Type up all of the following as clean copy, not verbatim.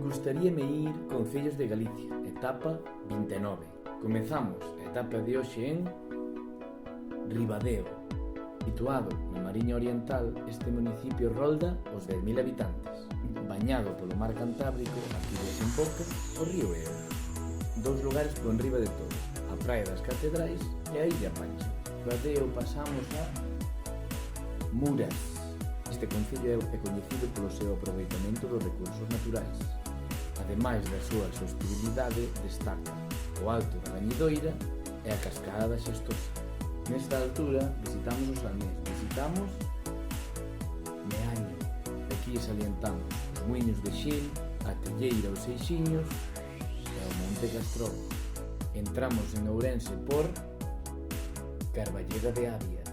Gustaríame ir Concellos de Galicia, etapa 29. Comezamos a etapa de hoxe en Ribadeo. Situado na Mariña Oriental, este municipio rolda os 10.000 habitantes. Bañado polo mar Cantábrico, aquí desemboca o río Eo. Dous lugares por enriba de todo, a Praia das Catedrais e a Illa Pancha. Ribadeo pasamos a Muras. Este concello é coñecido polo seu aproveitamento dos recursos naturais. Ademais da súa sostenibilidade, destaca o Alto da Gañidoira e a Cascada da Xestosa. Nesta altura visitamos os Almés, visitamos Meaño. Aquí salientamos os muiños de Xil, a Telleira, os Seixiños e o Monte Castrol. Entramos en Ourense por Carballeda de Avia.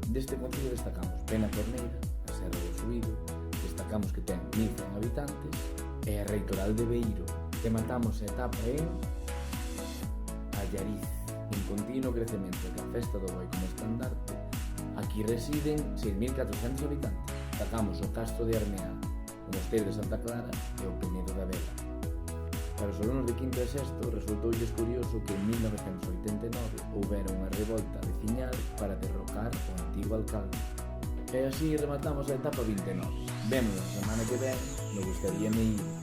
Deste concello destacamos Pena Corneira, a Serra do Suído, destacamos que ten 1.100 habitantes, e a Reitoral de Beiro. Rematamos a etapa en Allariz, en continuo crecemento que a Festa do Boi como estandarte. Aquí residen 6.400 habitantes. Destacamos o Castro de Armeá, o Mosteiro de Santa Clara e o Penedo da Vela. Para os alunos de quinto e sexto resultoulles curioso que en 1989 houbera unha revolta veciñal para derrocar o antigo alcalde. E así rematamos a etapa 29. Vémonos a semana que ven, me gustaríame ir.